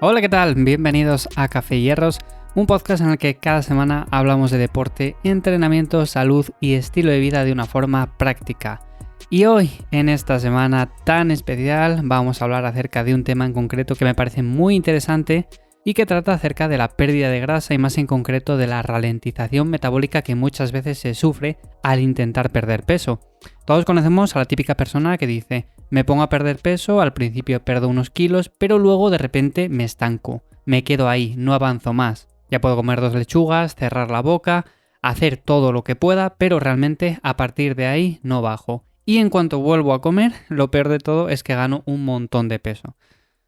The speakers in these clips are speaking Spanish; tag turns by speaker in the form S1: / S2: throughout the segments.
S1: Hola, ¿qué tal? Bienvenidos a Café y Hierros, un podcast en el que cada semana hablamos de deporte, entrenamiento, salud y estilo de vida de una forma práctica. Y hoy, en esta semana tan especial, vamos a hablar acerca de un tema en concreto que me parece muy interesante y que trata acerca de la pérdida de grasa y más en concreto de la ralentización metabólica que muchas veces se sufre al intentar perder peso. Todos conocemos a la típica persona que dice: me pongo a perder peso, al principio pierdo unos kilos, pero luego de repente me estanco, me quedo ahí, no avanzo más. Ya puedo comer 2 lechugas, cerrar la boca, hacer todo lo que pueda, pero realmente a partir de ahí no bajo. Y en cuanto vuelvo a comer, lo peor de todo es que gano un montón de peso.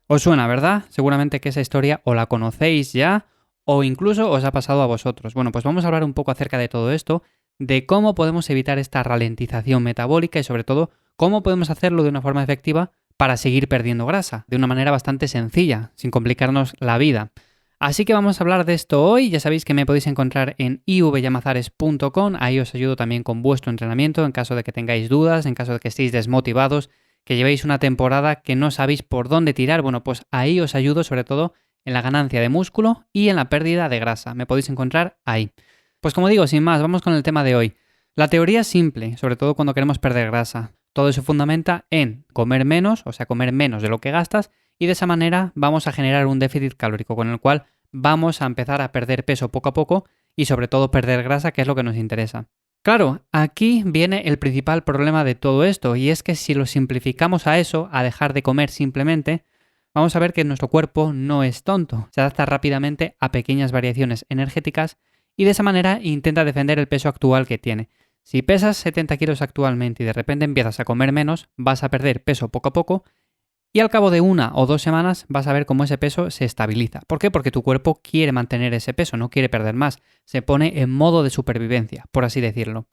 S1: Os suena, ¿verdad? Seguramente que esa historia o la conocéis ya o incluso os ha pasado a vosotros. Bueno, pues vamos a hablar un poco acerca de todo esto, de cómo podemos evitar esta ralentización metabólica y sobre todo cómo podemos hacerlo de una forma efectiva para seguir perdiendo grasa, de una manera bastante sencilla, sin complicarnos la vida. Así que vamos a hablar de esto hoy. Ya sabéis que me podéis encontrar en ivyamazares.com, ahí os ayudo también con vuestro entrenamiento en caso de que tengáis dudas, en caso de que estéis desmotivados, que llevéis una temporada que no sabéis por dónde tirar. Bueno, pues ahí os ayudo sobre todo en la ganancia de músculo y en la pérdida de grasa. Me podéis encontrar ahí. Pues como digo, sin más, vamos con el tema de hoy. La teoría es simple, sobre todo cuando queremos perder grasa. Todo se fundamenta en comer menos, o sea, comer menos de lo que gastas, y de esa manera vamos a generar un déficit calórico con el cual vamos a empezar a perder peso poco a poco y sobre todo perder grasa, que es lo que nos interesa. Claro, aquí viene el principal problema de todo esto, y es que si lo simplificamos a eso, a dejar de comer simplemente, vamos a ver que nuestro cuerpo no es tonto, se adapta rápidamente a pequeñas variaciones energéticas y de esa manera intenta defender el peso actual que tiene. Si pesas 70 kilos actualmente y de repente empiezas a comer menos, vas a perder peso poco a poco y al cabo de 1 o 2 semanas vas a ver cómo ese peso se estabiliza. ¿Por qué? Porque tu cuerpo quiere mantener ese peso, no quiere perder más. Se pone en modo de supervivencia, por así decirlo.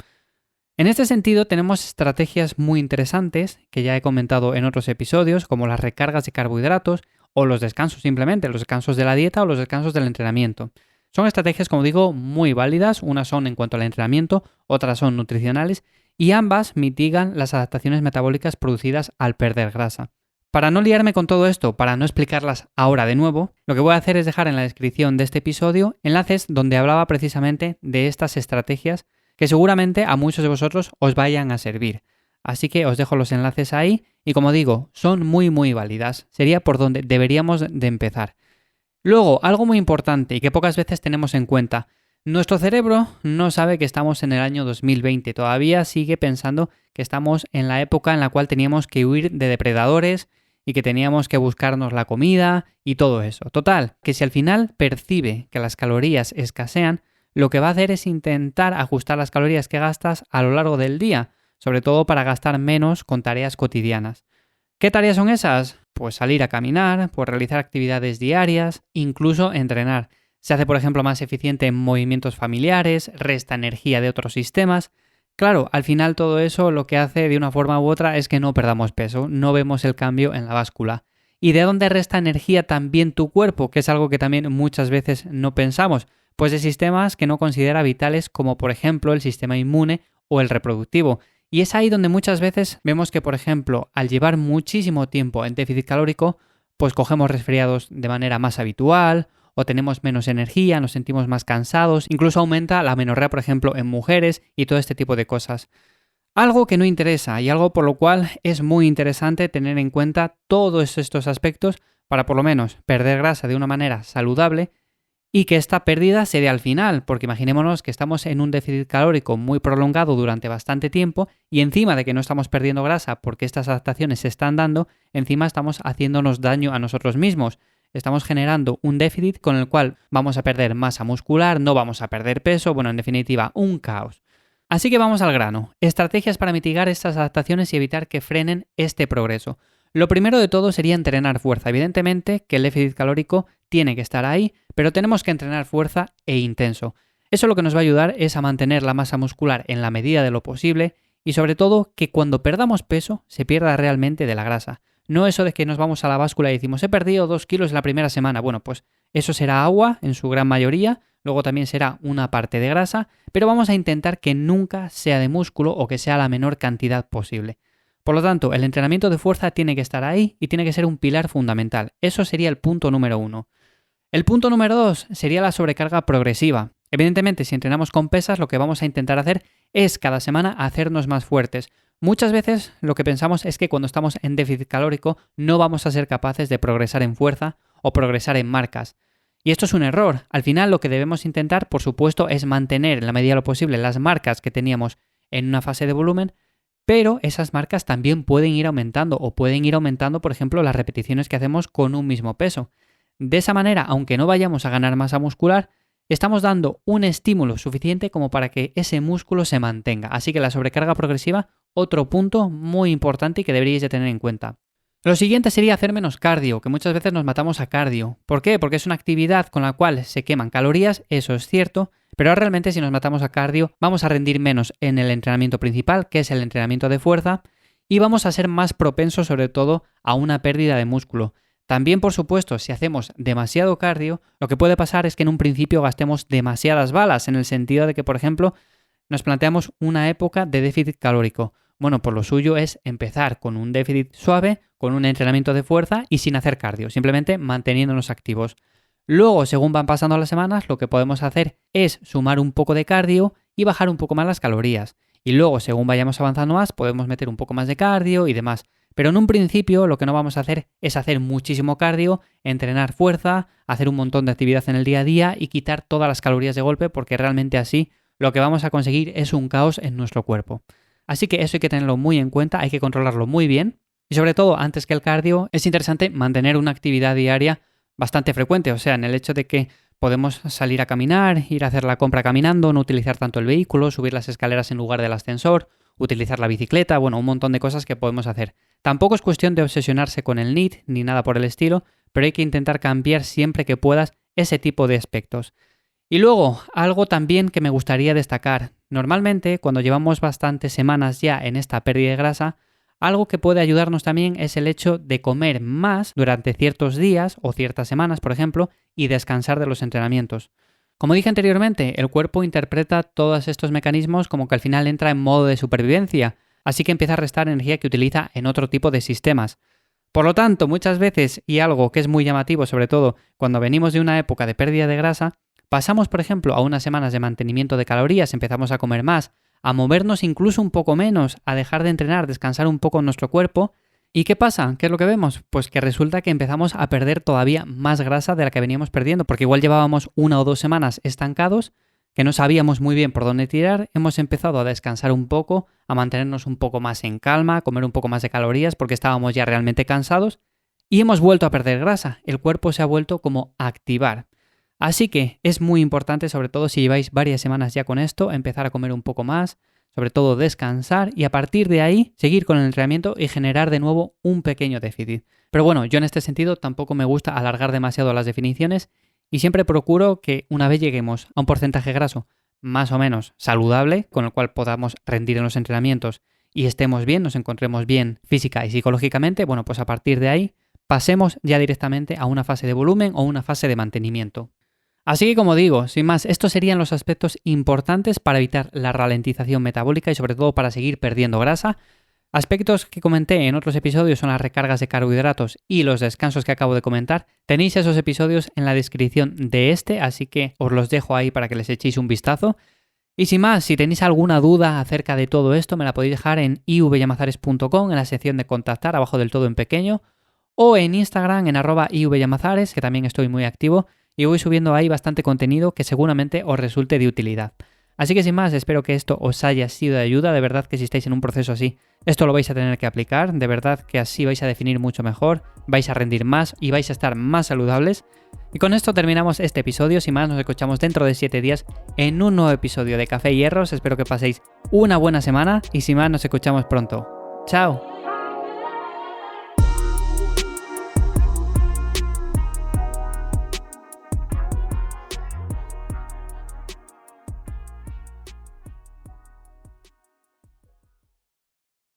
S1: En este sentido tenemos estrategias muy interesantes que ya he comentado en otros episodios, como las recargas de carbohidratos o los descansos simplemente, los descansos de la dieta o los descansos del entrenamiento. Son estrategias, como digo, muy válidas. Unas son en cuanto al entrenamiento, otras son nutricionales y ambas mitigan las adaptaciones metabólicas producidas al perder grasa. Para no liarme con todo esto, para no explicarlas ahora de nuevo, lo que voy a hacer es dejar en la descripción de este episodio enlaces donde hablaba precisamente de estas estrategias que seguramente a muchos de vosotros os vayan a servir. Así que os dejo los enlaces ahí y, como digo, son muy válidas. Sería por donde deberíamos de empezar. Luego, algo muy importante y que pocas veces tenemos en cuenta: nuestro cerebro no sabe que estamos en el año 2020, todavía sigue pensando que estamos en la época en la cual teníamos que huir de depredadores y que teníamos que buscarnos la comida y todo eso. Total, que si al final percibe que las calorías escasean, lo que va a hacer es intentar ajustar las calorías que gastas a lo largo del día, sobre todo para gastar menos con tareas cotidianas. ¿Qué tareas son esas? Pues salir a caminar, pues realizar actividades diarias, incluso entrenar. Se hace, por ejemplo, más eficiente en movimientos familiares, resta energía de otros sistemas. Claro, al final todo eso lo que hace de una forma u otra es que no perdamos peso, no vemos el cambio en la báscula. ¿Y de dónde resta energía también tu cuerpo? Que es algo que también muchas veces no pensamos. Pues de sistemas que no considera vitales, como por ejemplo el sistema inmune o el reproductivo. Y es ahí donde muchas veces vemos que, por ejemplo, al llevar muchísimo tiempo en déficit calórico, pues cogemos resfriados de manera más habitual, o tenemos menos energía, nos sentimos más cansados, incluso aumenta la amenorrea, por ejemplo, en mujeres y todo este tipo de cosas. Algo que no interesa y algo por lo cual es muy interesante tener en cuenta todos estos aspectos para por lo menos perder grasa de una manera saludable y que esta pérdida se dé al final, porque imaginémonos que estamos en un déficit calórico muy prolongado durante bastante tiempo y encima de que no estamos perdiendo grasa porque estas adaptaciones se están dando, encima estamos haciéndonos daño a nosotros mismos. Estamos generando un déficit con el cual vamos a perder masa muscular, no vamos a perder peso, bueno, en definitiva, un caos. Así que vamos al grano. Estrategias para mitigar estas adaptaciones y evitar que frenen este progreso. Lo primero de todo sería entrenar fuerza. Evidentemente que el déficit calórico tiene que estar ahí, pero tenemos que entrenar fuerza e intenso. Eso lo que nos va a ayudar es a mantener la masa muscular en la medida de lo posible y sobre todo que cuando perdamos peso se pierda realmente de la grasa. No eso de que nos vamos a la báscula y decimos: he perdido 2 kilos la primera semana. Bueno, pues eso será agua en su gran mayoría, luego también será una parte de grasa, pero vamos a intentar que nunca sea de músculo o que sea la menor cantidad posible. Por lo tanto, el entrenamiento de fuerza tiene que estar ahí y tiene que ser un pilar fundamental. Eso sería el punto número 1. El punto número 2 sería la sobrecarga progresiva. Evidentemente, si entrenamos con pesas, lo que vamos a intentar hacer es cada semana hacernos más fuertes. Muchas veces lo que pensamos es que cuando estamos en déficit calórico no vamos a ser capaces de progresar en fuerza o progresar en marcas. Y esto es un error. Al final lo que debemos intentar, por supuesto, es mantener en la medida de lo posible las marcas que teníamos en una fase de volumen, pero esas marcas también pueden ir aumentando o pueden ir aumentando, por ejemplo, las repeticiones que hacemos con un mismo peso. De esa manera, aunque no vayamos a ganar masa muscular, estamos dando un estímulo suficiente como para que ese músculo se mantenga. Así que la sobrecarga progresiva, otro punto muy importante y que deberíais de tener en cuenta. Lo siguiente sería hacer menos cardio, que muchas veces nos matamos a cardio. ¿Por qué? Porque es una actividad con la cual se queman calorías, eso es cierto, pero realmente si nos matamos a cardio vamos a rendir menos en el entrenamiento principal, que es el entrenamiento de fuerza, y vamos a ser más propensos sobre todo a una pérdida de músculo. También, por supuesto, si hacemos demasiado cardio, lo que puede pasar es que en un principio gastemos demasiadas balas, en el sentido de que, por ejemplo, nos planteamos una época de déficit calórico. Bueno, pues lo suyo es empezar con un déficit suave, con un entrenamiento de fuerza y sin hacer cardio, simplemente manteniéndonos activos. Luego, según van pasando las semanas, lo que podemos hacer es sumar un poco de cardio y bajar un poco más las calorías. Y luego, según vayamos avanzando más, podemos meter un poco más de cardio y demás. Pero en un principio lo que no vamos a hacer es hacer muchísimo cardio, entrenar fuerza, hacer un montón de actividad en el día a día y quitar todas las calorías de golpe, porque realmente así lo que vamos a conseguir es un caos en nuestro cuerpo. Así que eso hay que tenerlo muy en cuenta, hay que controlarlo muy bien y sobre todo antes que el cardio es interesante mantener una actividad diaria bastante frecuente, o sea, en el hecho de que podemos salir a caminar, ir a hacer la compra caminando, no utilizar tanto el vehículo, subir las escaleras en lugar del ascensor, utilizar la bicicleta, bueno, un montón de cosas que podemos hacer. Tampoco es cuestión de obsesionarse con el NEAT ni nada por el estilo, pero hay que intentar cambiar siempre que puedas ese tipo de aspectos. Y luego, algo también que me gustaría destacar. Normalmente, cuando llevamos bastantes semanas ya en esta pérdida de grasa, algo que puede ayudarnos también es el hecho de comer más durante ciertos días o ciertas semanas, por ejemplo, y descansar de los entrenamientos. Como dije anteriormente, el cuerpo interpreta todos estos mecanismos como que al final entra en modo de supervivencia, así que empieza a restar energía que utiliza en otro tipo de sistemas. Por lo tanto, muchas veces, y algo que es muy llamativo, sobre todo cuando venimos de una época de pérdida de grasa, pasamos, por ejemplo, a unas semanas de mantenimiento de calorías, empezamos a comer más, a movernos incluso un poco menos, a dejar de entrenar, descansar un poco nuestro cuerpo. ¿Y qué pasa? ¿Qué es lo que vemos? Pues que resulta que empezamos a perder todavía más grasa de la que veníamos perdiendo, porque igual llevábamos 1 o 2 semanas estancados, que no sabíamos muy bien por dónde tirar, hemos empezado a descansar un poco, a mantenernos un poco más en calma, a comer un poco más de calorías porque estábamos ya realmente cansados y hemos vuelto a perder grasa. El cuerpo se ha vuelto como a activar. Así que es muy importante, sobre todo si lleváis varias semanas ya con esto, empezar a comer un poco más, sobre todo descansar y a partir de ahí seguir con el entrenamiento y generar de nuevo un pequeño déficit. Pero bueno, yo en este sentido tampoco me gusta alargar demasiado las definiciones y siempre procuro que una vez lleguemos a un porcentaje graso más o menos saludable, con el cual podamos rendir en los entrenamientos y estemos bien, nos encontremos bien física y psicológicamente, bueno, pues a partir de ahí pasemos ya directamente a una fase de volumen o una fase de mantenimiento. Así que como digo, sin más, estos serían los aspectos importantes para evitar la ralentización metabólica y sobre todo para seguir perdiendo grasa. Aspectos que comenté en otros episodios son las recargas de carbohidratos y los descansos que acabo de comentar. Tenéis esos episodios en la descripción de este, así que os los dejo ahí para que les echéis un vistazo. Y sin más, si tenéis alguna duda acerca de todo esto, me la podéis dejar en ivyamazares.com en la sección de contactar, abajo del todo en pequeño, o en Instagram en @ivyamazares, que también estoy muy activo y voy subiendo ahí bastante contenido que seguramente os resulte de utilidad. Así que sin más, espero que esto os haya sido de ayuda, de verdad que si estáis en un proceso así, esto lo vais a tener que aplicar, de verdad que así vais a definir mucho mejor, vais a rendir más y vais a estar más saludables. Y con esto terminamos este episodio, sin más nos escuchamos dentro de 7 días en un nuevo episodio de Café y Hierros, espero que paséis una buena semana y sin más nos escuchamos pronto. ¡Chao!